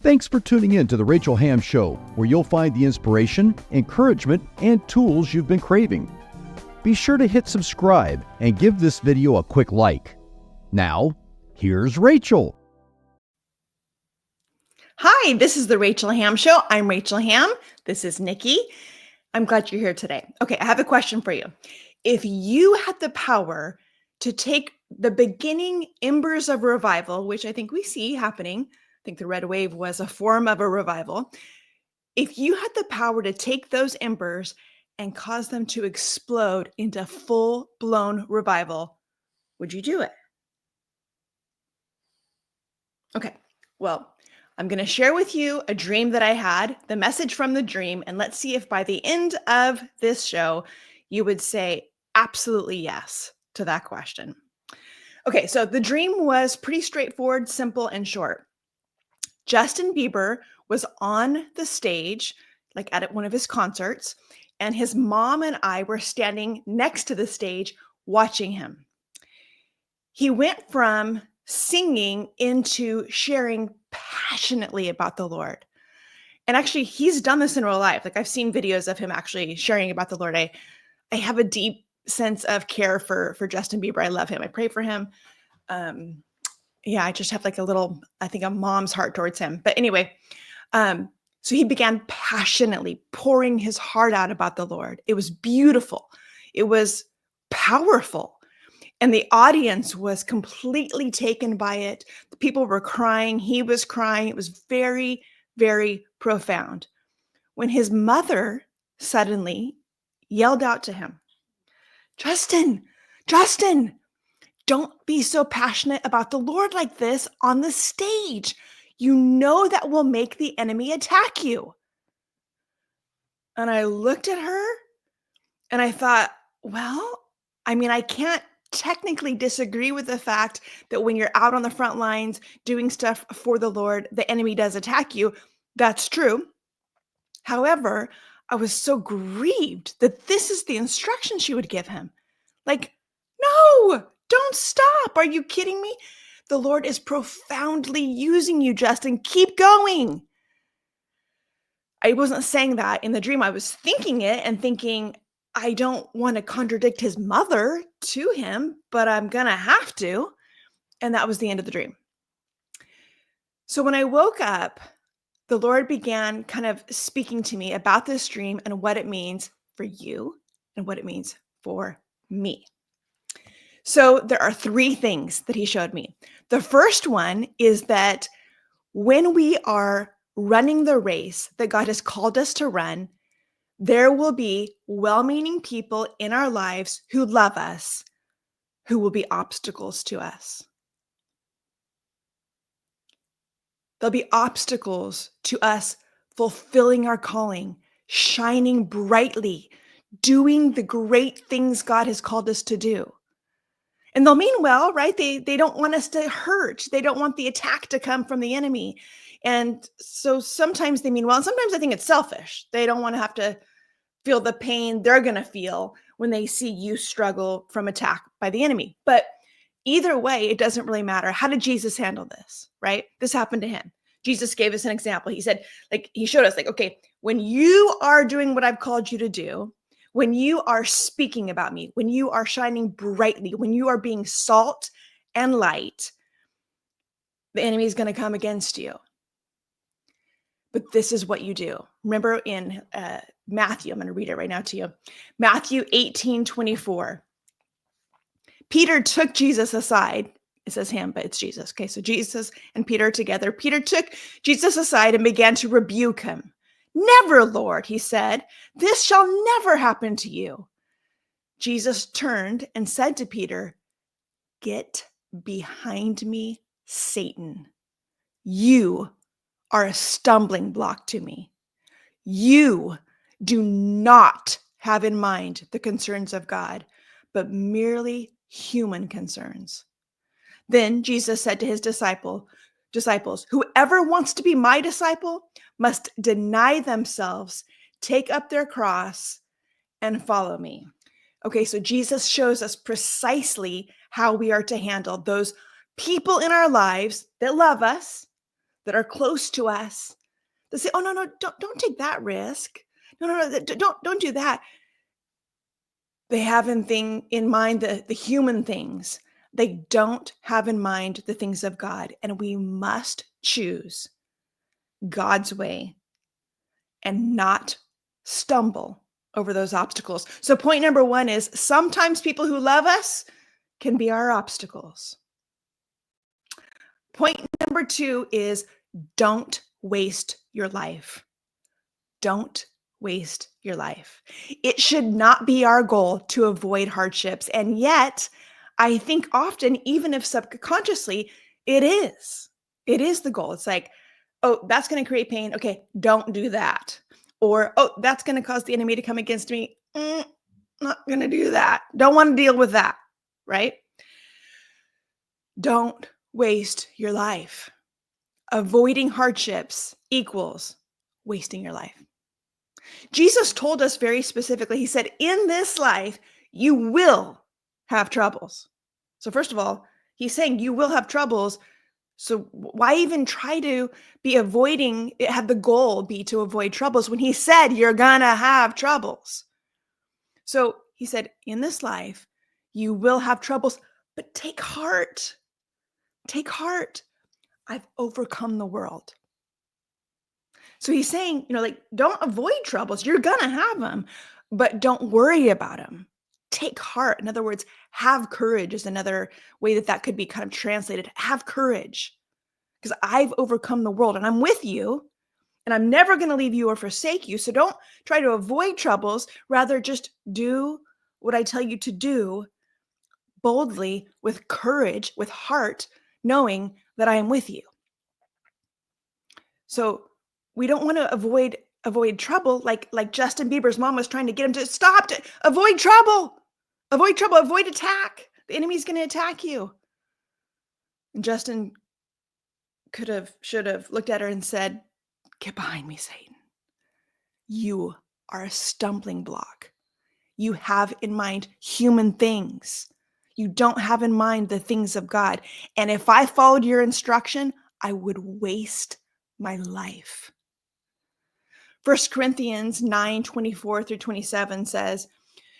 Thanks for tuning in to the Rachel Hamm Show, where you'll find the inspiration, encouragement, and tools you've been craving. Be sure to hit subscribe and give this video a quick like. Now, here's Rachel. Hi, this is the Rachel Hamm Show. I'm Rachel Hamm. This is Nikki. I'm glad you're here today. Okay, I have a question for you. If you had the power to take the beginning embers of revival, which I think we see happening, I think the red wave was a form of a revival. If you had the power to take those embers and cause them to explode into full-blown revival, would you do it? Okay, well, I'm going to share with you a dream that I had, the message from the dream, and let's see if by the end of this show, you would say absolutely yes to that question. Okay, so the dream was pretty straightforward, simple, and short. Justin Bieber was on the stage, like at one of his concerts, and his mom and I were standing next to the stage watching him. He went from singing into sharing passionately about the Lord. And actually, he's done this in real life. Like I've seen videos of him actually sharing about the Lord. I have a deep sense of care for Justin Bieber. I love him. I pray for him. I just have like a mom's heart towards him. But anyway, so he began passionately pouring his heart out about the Lord. It was beautiful. It was powerful. And the audience was completely taken by it. The people were crying. He was crying. It was very, very profound. When his mother suddenly yelled out to him, Justin, don't be so passionate about the Lord like this on the stage. You know that will make the enemy attack you. And I looked at her and I thought, well, I can't technically disagree with the fact that when you're out on the front lines doing stuff for the Lord, the enemy does attack you. That's true. However, I was so grieved that this is the instruction she would give him. Like, no, don't stop. Are you kidding me? The Lord is profoundly using you, Justin. Keep going. I wasn't saying that in the dream. I was thinking it and thinking, I don't want to contradict his mother to him, but I'm going to have to. And that was the end of the dream. So when I woke up, the Lord began kind of speaking to me about this dream and what it means for you and what it means for me. So there are three things that he showed me. The first one is that when we are running the race that God has called us to run, there will be well-meaning people in our lives who love us, who will be obstacles to us. There'll be obstacles to us fulfilling our calling, shining brightly, doing the great things God has called us to do. And they'll mean well, right? They don't want us to hurt. They don't want the attack to come from the enemy. And so sometimes they mean well, and sometimes I think it's selfish. They don't want to have to feel the pain they're going to feel when they see you struggle from attack by the enemy. But either way, it doesn't really matter. How did Jesus handle this, right? This happened to him. Jesus gave us an example. He said, he showed us okay, when you are doing what I've called you to do, when you are speaking about me, when you are shining brightly, when you are being salt and light, the enemy is going to come against you. But this is what you do. Remember in Matthew, I'm going to read it right now to you. Matthew 18:24. Peter took Jesus aside. It says him, but it's Jesus. Okay, so Jesus and Peter together. Peter took Jesus aside and began to rebuke him. Never, Lord, he said, this shall never happen to you. Jesus turned and said to Peter, get behind me, Satan. You are a stumbling block to me. You do not have in mind the concerns of God, but merely human concerns. Then Jesus said to his disciples, whoever wants to be my disciple must deny themselves, take up their cross, and follow me. Okay, so Jesus shows us precisely how we are to handle those people in our lives that love us, that are close to us that say, "Oh, no, no, don't take that risk. No, no, no, don't do that." They have in mind the human things. They don't have in mind the things of God, and we must choose God's way and not stumble over those obstacles. So point number 1 is sometimes people who love us can be our obstacles. Point number 2 is don't waste your life. Don't waste your life. It should not be our goal to avoid hardships. And yet, I think often, even if subconsciously, it is. It is the goal. It's like, oh, that's going to create pain. Okay, don't do that. Or, oh, that's going to cause the enemy to come against me. Not going to do that. Don't want to deal with that. Right? Don't waste your life. Avoiding hardships equals wasting your life. Jesus told us very specifically, he said, in this life, you will have troubles. So first of all, he's saying you will have troubles. So why even try to be avoiding, have the goal be to avoid troubles when he said you're gonna have troubles? So he said, in this life, you will have troubles, but take heart. Take heart. I've overcome the world. So he's saying, like, don't avoid troubles. You're going to have them, but don't worry about them. Take heart. In other words, have courage is another way that could be kind of translated. Have courage because I've overcome the world and I'm with you and I'm never going to leave you or forsake you. So don't try to avoid troubles. Rather, just do what I tell you to do boldly, with courage, with heart, knowing that I am with you. So we don't want to avoid trouble like Justin Bieber's mom was trying to get him to stop, to avoid trouble, avoid attack. The enemy's going to attack you. And Justin should have looked at her and said, "Get behind me, Satan. You are a stumbling block. You have in mind human things. You don't have in mind the things of God. And if I followed your instruction, I would waste my life." 1 Corinthians 9:24-27 says,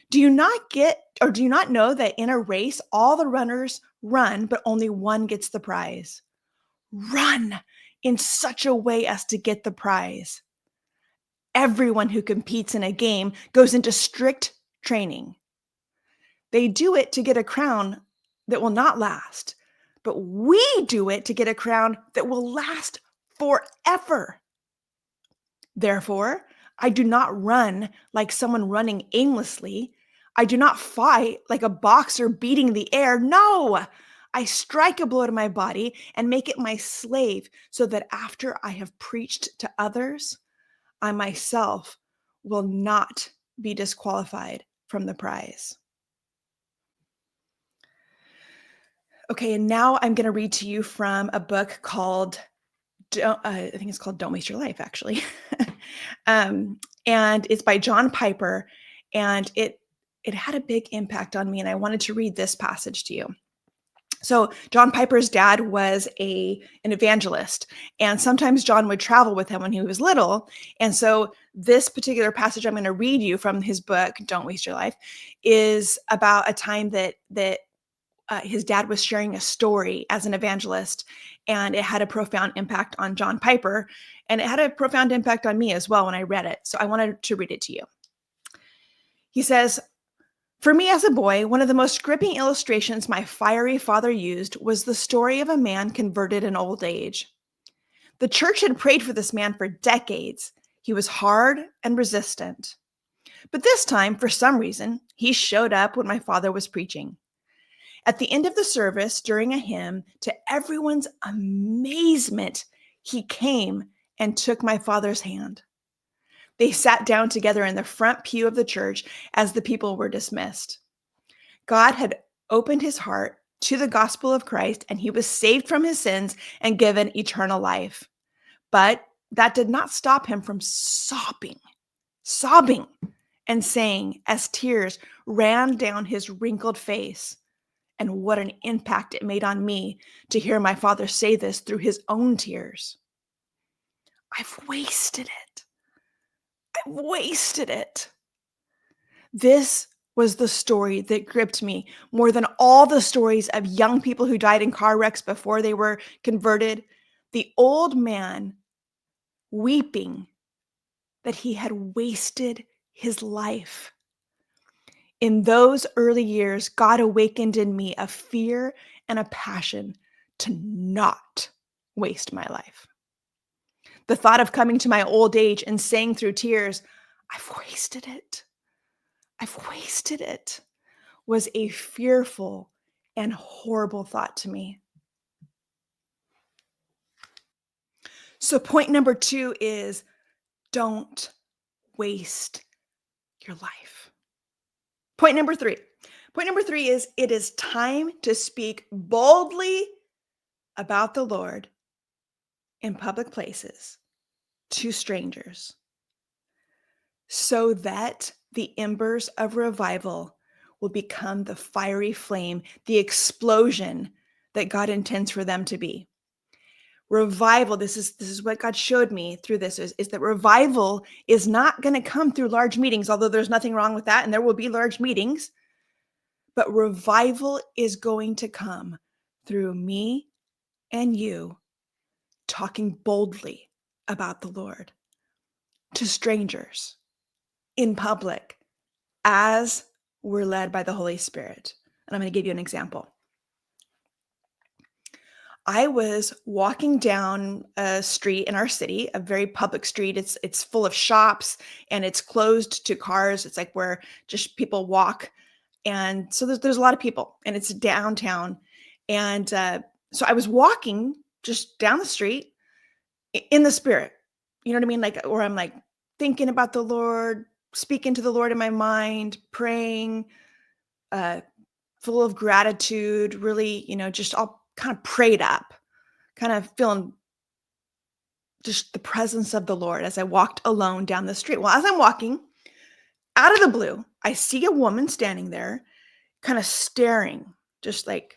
do you not know that in a race, all the runners run, but only one gets the prize? Run in such a way as to get the prize. Everyone who competes in a game goes into strict training. They do it to get a crown that will not last, but we do it to get a crown that will last forever. Therefore, I do not run like someone running aimlessly. I do not fight like a boxer beating the air. No, I strike a blow to my body and make it my slave so that after I have preached to others, I myself will not be disqualified from the prize. Okay, and now I'm going to read to you from a book called I think it's called Don't Waste Your Life, actually. And it's by John Piper. And it had a big impact on me. And I wanted to read this passage to you. So John Piper's dad was an evangelist. And sometimes John would travel with him when he was little. And so this particular passage I'm going to read you from his book, Don't Waste Your Life, is about a time that his dad was sharing a story as an evangelist, and it had a profound impact on John Piper, and it had a profound impact on me as well when I read it. So I wanted to read it to you. He says, for me as a boy, one of the most gripping illustrations my fiery father used was the story of a man converted in old age. The church had prayed for this man for decades. He was hard and resistant. But this time, for some reason, he showed up when my father was preaching. At the end of the service, during a hymn, to everyone's amazement, he came and took my father's hand. They sat down together in the front pew of the church as the people were dismissed. God had opened his heart to the gospel of Christ, and he was saved from his sins and given eternal life. But that did not stop him from sobbing, and saying as tears ran down his wrinkled face, and what an impact it made on me to hear my father say this through his own tears. I've wasted it. I've wasted it. This was the story that gripped me more than all the stories of young people who died in car wrecks before they were converted. The old man weeping that he had wasted his life. In those early years, God awakened in me a fear and a passion to not waste my life. The thought of coming to my old age and saying through tears, I've wasted it. I've wasted it, was a fearful and horrible thought to me. So point number 2 is don't waste your life. Point number 3. Point number 3 is it is time to speak boldly about the Lord in public places to strangers so that the embers of revival will become the fiery flame, the explosion that God intends for them to be. Revival, this is what God showed me through this, is that revival is not going to come through large meetings, although there's nothing wrong with that, and there will be large meetings. But revival is going to come through me and you talking boldly about the Lord to strangers in public as we're led by the Holy Spirit. And I'm going to give you an example. I was walking down a street in our city, a very public street. It's full of shops and it's closed to cars. It's like where just people walk. And so there's a lot of people and it's downtown. And so I was walking just down the street in the spirit. You know what I mean? Like, or I'm like thinking about the Lord, speaking to the Lord in my mind, praying, full of gratitude, really, just all kind of prayed up, kind of feeling just the presence of the Lord as I walked alone down the street. Well, as I'm walking, out of the blue, I see a woman standing there, kind of staring, just like,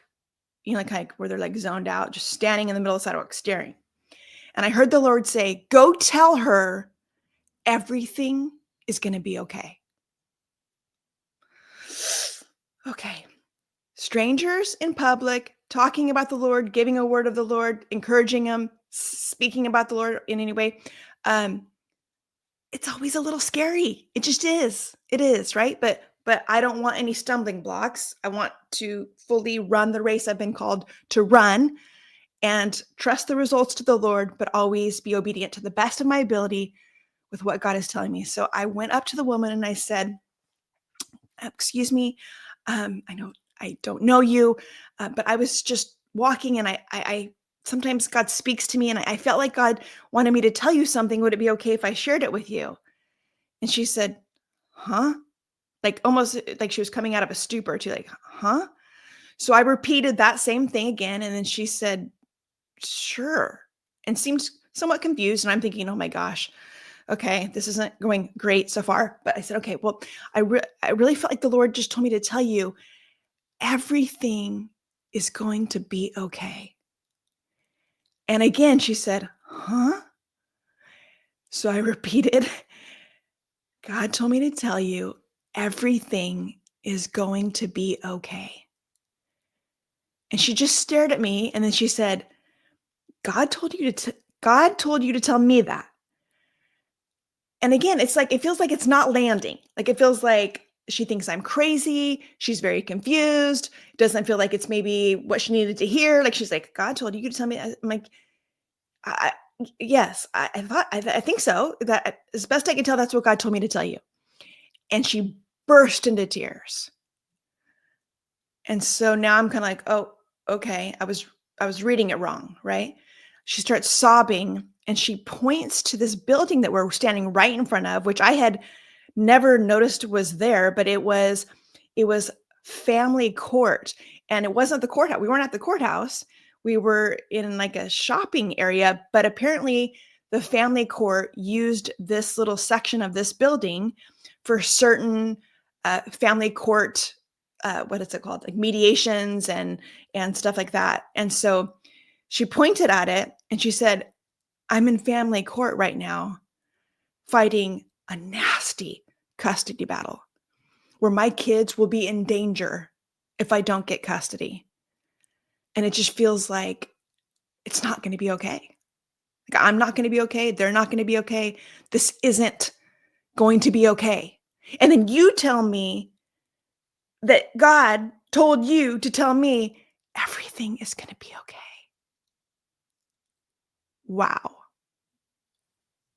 kind of where they're like zoned out, just standing in the middle of the sidewalk, staring. And I heard the Lord say, go tell her everything is going to be okay. Okay. Strangers in public, talking about the Lord, giving a word of the Lord, encouraging them, speaking about the Lord in any way. It's always a little scary. It just is. It is, right? But I don't want any stumbling blocks. I want to fully run the race I've been called to run and trust the results to the Lord, but always be obedient to the best of my ability with what God is telling me. So I went up to the woman and I said, excuse me, I know I don't know you, but I was just walking and I sometimes God speaks to me and I felt like God wanted me to tell you something. Would it be okay if I shared it with you? And she said, huh? Like almost like she was coming out of a stupor too, like, huh? So I repeated that same thing again. And then she said, sure. And seemed somewhat confused. And I'm thinking, oh my gosh, okay, this isn't going great so far. But I said, okay, well, I really felt like the Lord just told me to tell you everything is going to be okay. And again, she said, huh? So I repeated, God told me to tell you everything is going to be okay. And she just stared at me and then she said, God told you to tell me that. And again, it's like, it feels like it's not landing. Like, it feels like she thinks I'm crazy. She's very confused. Doesn't feel like it's maybe what she needed to hear. Like, she's like, God told you to tell me. I'm like, yes, I think so. That as best I can tell, that's what God told me to tell you. And she burst into tears. And so now I'm kind of like, oh, okay. I was reading it wrong, right? She starts sobbing and she points to this building that we're standing right in front of, which I had never noticed was there, but it was family court. And it wasn't the courthouse. We weren't at the courthouse. We were in like a shopping area, but apparently the family court used this little section of this building for certain family court, what is it called? Like mediations and stuff like that. And so she pointed at it and she said, I'm in family court right now fighting a nasty custody battle where my kids will be in danger if I don't get custody. And it just feels like it's not going to be okay. Like, I'm not going to be okay. They're not going to be okay. This isn't going to be okay. And then you tell me that God told you to tell me everything is going to be okay. Wow.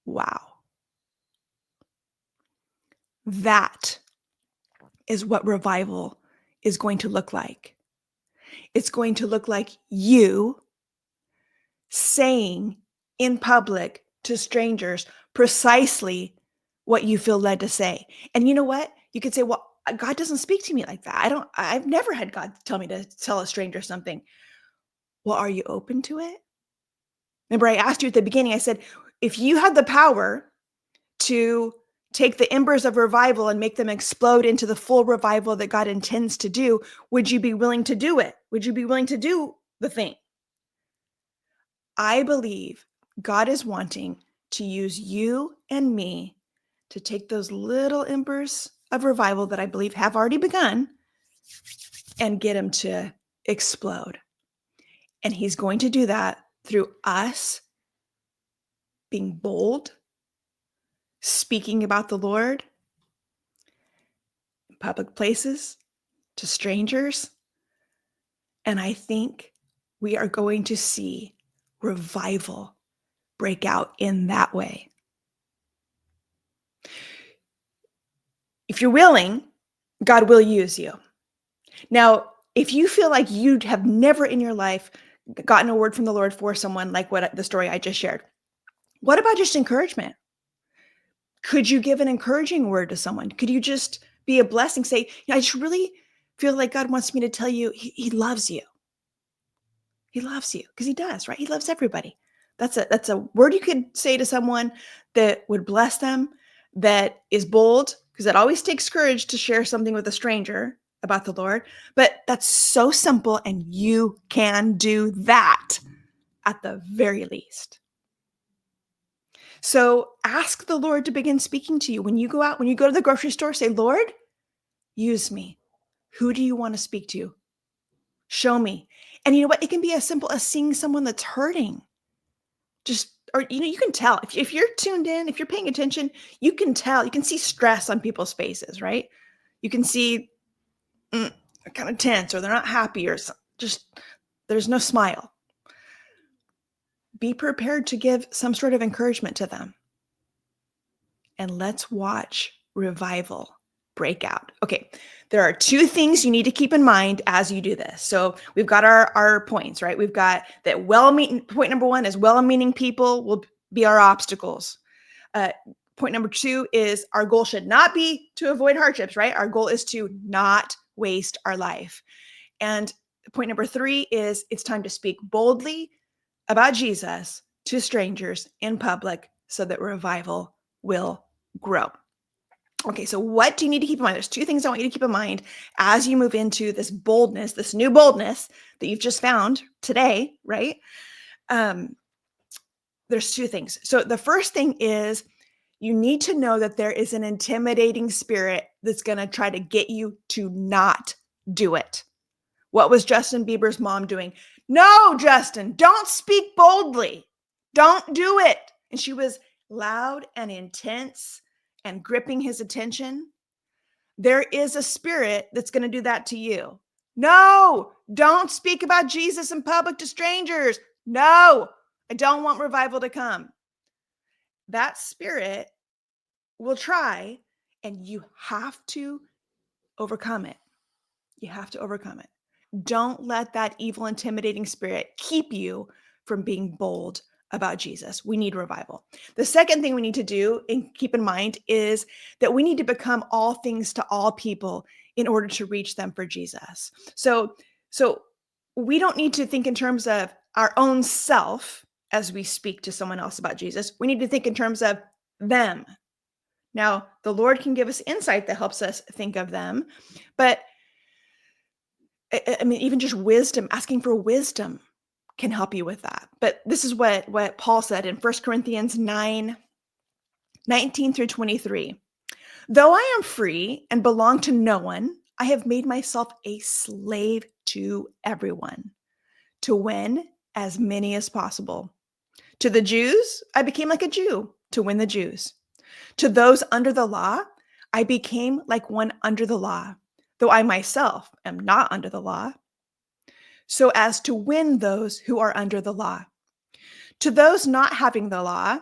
Wow. That is what revival is going to look like. It's going to look like you saying in public to strangers precisely what you feel led to say. And you know what? You could say, well, God doesn't speak to me like that. I've never had God tell me to tell a stranger something. Well, are you open to it? Remember, I asked you at the beginning, I said, if you had the power to take the embers of revival and make them explode into the full revival that God intends to do, would you be willing to do it? Would you be willing to do the thing? I believe God is wanting to use you and me to take those little embers of revival that I believe have already begun and get them to explode. And he's going to do that through us being bold, speaking about the Lord in public places, to strangers. And I think we are going to see revival break out in that way. If you're willing, God will use you. Now, if you feel like you have never in your life gotten a word from the Lord for someone like what the story I just shared, what about just encouragement? Could you give an encouraging word to someone? Could you just be a blessing? Say, I just really feel like God wants me to tell you he loves you. He loves you because he does, right? He loves everybody. That's a word you could say to someone that would bless them, that is bold, because it always takes courage to share something with a stranger about the Lord. But that's so simple, and you can do that at the very least. So ask the Lord to begin speaking to you. When you go out, when you go to the grocery store, say, Lord, use me. Who do you want to speak to? Show me. And you know what? It can be as simple as seeing someone that's hurting. Or you can tell if you're tuned in, if you're paying attention, you can tell, you can see stress on people's faces, right? You can see they're kind of tense, or they're not happy, or just there's no smile. Be prepared to give some sort of encouragement to them. And let's watch revival break out. Okay, there are two things you need to keep in mind as you do this. So we've got our points, right? We've got that point number one is well-meaning people will be our obstacles. Point number two is our goal should not be to avoid hardships, right? Our goal is to not waste our life. And point number three is it's time to speak boldly about Jesus to strangers in public so that revival will grow. Okay, so what do you need to keep in mind? There's two things I want you to keep in mind as you move into this boldness, this new boldness that you've just found today, right? There's two things. So the first thing is you need to know that there is an intimidating spirit that's going to try to get you to not do it. What was Justin Bieber's mom doing? No, Justin, don't speak boldly. Don't do it. And she was loud and intense and gripping his attention. There is a spirit that's going to do that to you. No, don't speak about Jesus in public to strangers. No, I don't want revival to come. That spirit will try, and you have to overcome it. You have to overcome it. Don't let that evil, intimidating spirit keep you from being bold about Jesus. We need revival. The second thing we need to do and keep in mind is that we need to become all things to all people in order to reach them for Jesus. So we don't need to think in terms of our own self as we speak to someone else about Jesus. We need to think in terms of them. Now, the Lord can give us insight that helps us think of them, but I mean, even just wisdom, asking for wisdom can help you with that. But this is what Paul said in 1 Corinthians 9:19 through 23. Though I am free and belong to no one, I have made myself a slave to everyone to win as many as possible. To the Jews, I became like a Jew to win the Jews. To those under the law, I became like one under the law, though I myself am not under the law, so as to win those who are under the law. To those not having the law,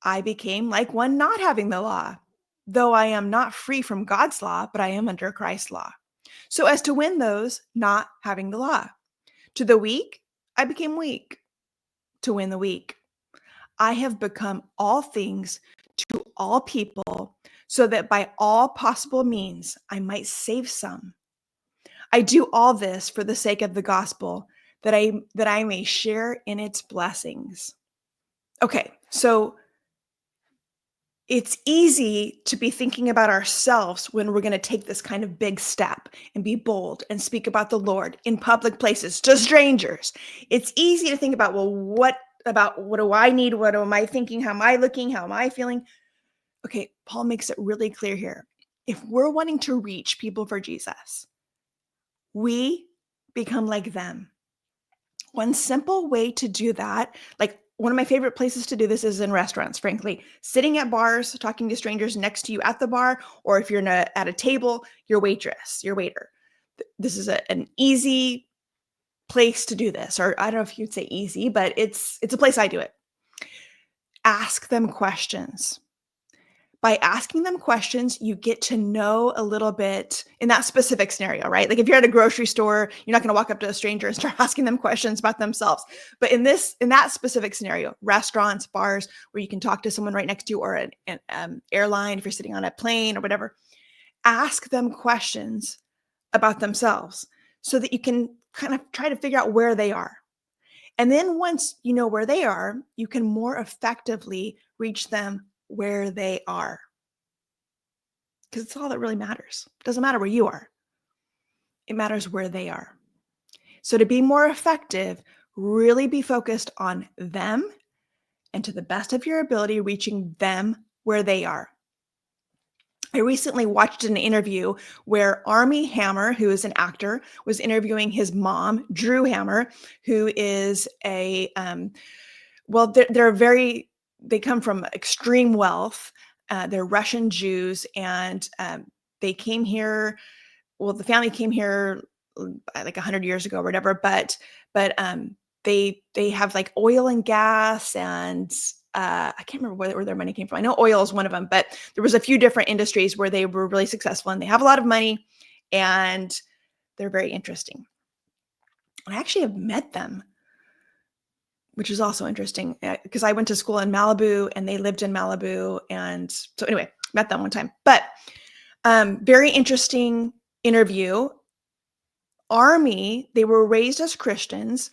I became like one not having the law, though I am not free from God's law, but I am under Christ's law, so as to win those not having the law. To the weak, I became weak to win the weak. I have become all things to all people, so that by all possible means I might save some. I do all this for the sake of the gospel, that I may share in its blessings. Okay, so it's easy to be thinking about ourselves when we're going to take this kind of big step and be bold and speak about the Lord in public places to strangers. It's easy to think about, well, what do I need? What am I thinking? How am I looking? How am I feeling? Okay, Paul makes it really clear here. If we're wanting to reach people for Jesus, we become like them. One simple way to do that, like one of my favorite places to do this is in restaurants, frankly, sitting at bars, talking to strangers next to you at the bar, or if you're at a table, your waitress, your waiter. This is an easy place to do this, or I don't know if you'd say easy, but it's a place I do it. Ask them questions. By asking them questions, you get to know a little bit in that specific scenario, right? Like if you're at a grocery store, you're not going to walk up to a stranger and start asking them questions about themselves. But in that specific scenario, restaurants, bars, where you can talk to someone right next to you, or an airline, if you're sitting on a plane or whatever, ask them questions about themselves so that you can kind of try to figure out where they are. And then once you know where they are, you can more effectively reach them where they are. Because it's all that really matters. It doesn't matter where you are. It matters where they are. So to be more effective, really be focused on them and to the best of your ability, reaching them where they are. I recently watched an interview where Armie Hammer, who is an actor, was interviewing his mom, Drew Hammer, who is they come from extreme wealth. They're Russian Jews, and they came here. Well, the family came here like 100 years ago or whatever, but they have like oil and gas, and I can't remember where their money came from. I know oil is one of them, but there was a few different industries where they were really successful, and they have a lot of money, and they're very interesting. I actually have met them, which is also interesting because I went to school in Malibu and they lived in Malibu. And so anyway, met them one time, but very interesting interview. Armie, they were raised as Christians.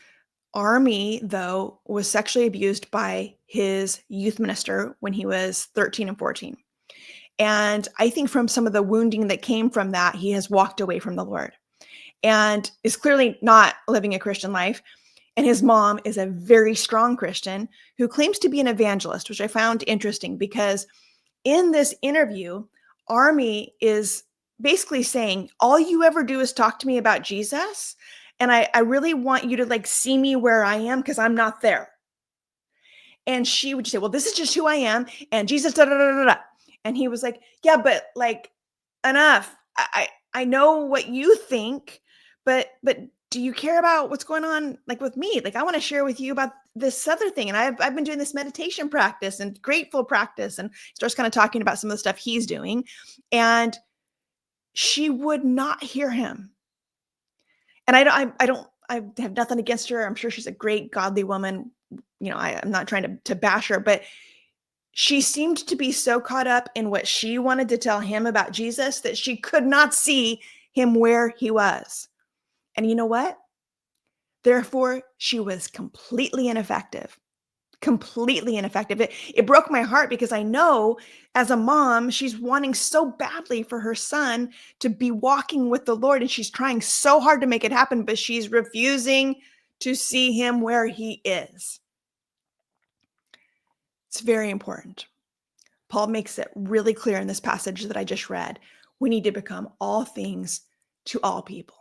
Armie, though, was sexually abused by his youth minister when he was 13 and 14. And I think from some of the wounding that came from that, he has walked away from the Lord and is clearly not living a Christian life. And his mom is a very strong Christian who claims to be an evangelist, which I found interesting because in this interview, Armie is basically saying, all you ever do is talk to me about Jesus. And I really want you to like see me where I am because I'm not there. And she would say, well, this is just who I am. And Jesus, da, da, da, da, da. And he was like, yeah, but like enough. I know what you think, but do you care about what's going on like with me? Like I want to share with you about this other thing. And I've been doing this meditation practice and grateful practice, and starts kind of talking about some of the stuff he's doing. And she would not hear him. And I have nothing against her. I'm sure she's a great godly woman. You know, I'm not trying to bash her, but she seemed to be so caught up in what she wanted to tell him about Jesus that she could not see him where he was. And you know what? Therefore, she was completely ineffective. Completely ineffective. It broke my heart because I know as a mom, she's wanting so badly for her son to be walking with the Lord, and she's trying so hard to make it happen, but she's refusing to see him where he is. It's very important. Paul makes it really clear in this passage that I just read. We need to become all things to all people.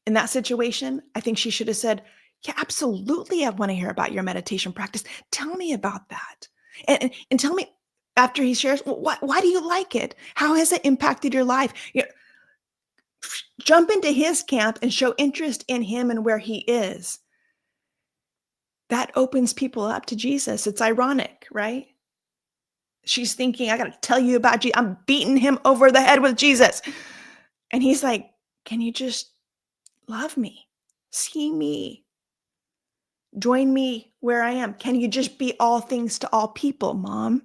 In that situation, I think she should have said, yeah, absolutely. I want to hear about your meditation practice. Tell me about that. And tell me after he shares, why do you like it? How has it impacted your life? Jump into his camp and show interest in him and where he is. That opens people up to Jesus. It's ironic, right? She's thinking, I got to tell you about Jesus. I'm beating him over the head with Jesus. And he's like, can you just love me? See me? Join me where I am. Can you just be all things to all people, Mom?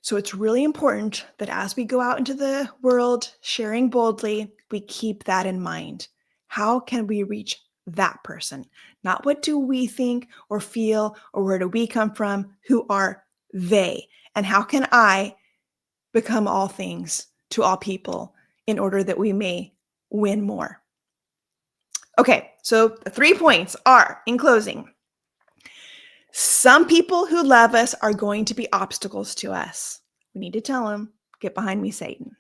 So it's really important that as we go out into the world sharing boldly, we keep that in mind. How can we reach that person? Not what do we think or feel or where do we come from? Who are they? And how can I become all things to all people in order that we may win more? Okay, so the 3 points are, in closing, some people who love us are going to be obstacles to us. We need to tell them, get behind me, Satan.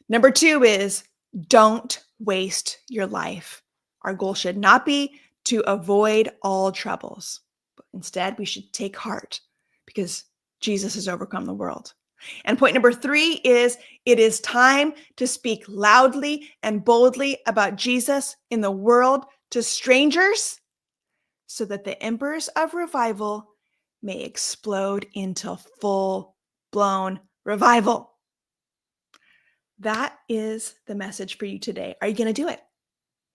Number 2 is don't waste your life. Our goal should not be to avoid all troubles, but instead we should take heart because Jesus has overcome the world. And point number 3 is it is time to speak loudly and boldly about Jesus in the world to strangers so that the embers of revival may explode into full-blown revival. That is the message for you today. Are you going to do it?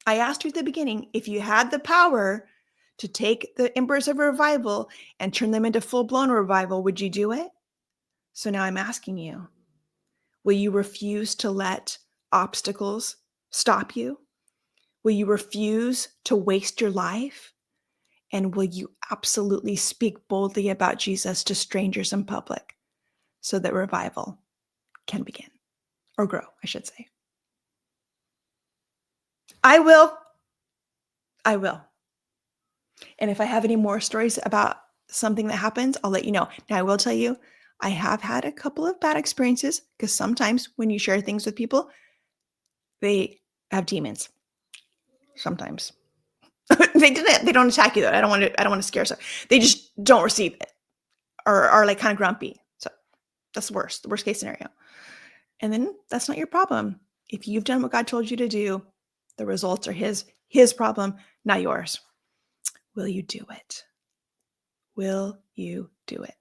I asked you at the beginning, if you had the power to take the embers of revival and turn them into full-blown revival, would you do it? So now I'm asking you, will you refuse to let obstacles stop you? Will you refuse to waste your life? And will you absolutely speak boldly about Jesus to strangers in public so that revival can begin or grow, I should say? I will. And if I have any more stories about something that happens, I'll let you know. Now, I will tell you, I have had a couple of bad experiences because sometimes when you share things with people, they have demons. Sometimes. They don't attack you though. I don't want to scare them. They just don't receive it or are like kind of grumpy. So that's the worst case scenario. And then that's not your problem. If you've done what God told you to do, the results are his problem, not yours. Will you do it? Will you do it?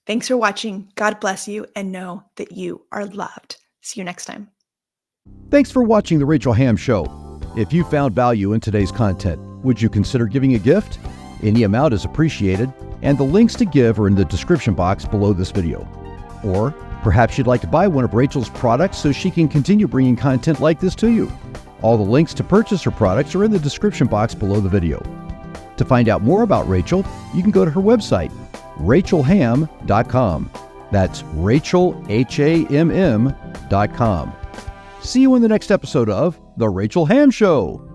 Thanks for watching. God bless you and know that you are loved. See you next time. Thanks for watching The Rachel Hamm Show. If you found value in today's content, would you consider giving a gift? Any amount is appreciated, and the links to give are in the description box below this video. Or perhaps you'd like to buy one of Rachel's products so she can continue bringing content like this to you. All the links to purchase her products are in the description box below the video. To find out more about Rachel, you can go to her website, rachelhamm.com. That's RachelHamm.com. See you in the next episode of The Rachel Hamm Show.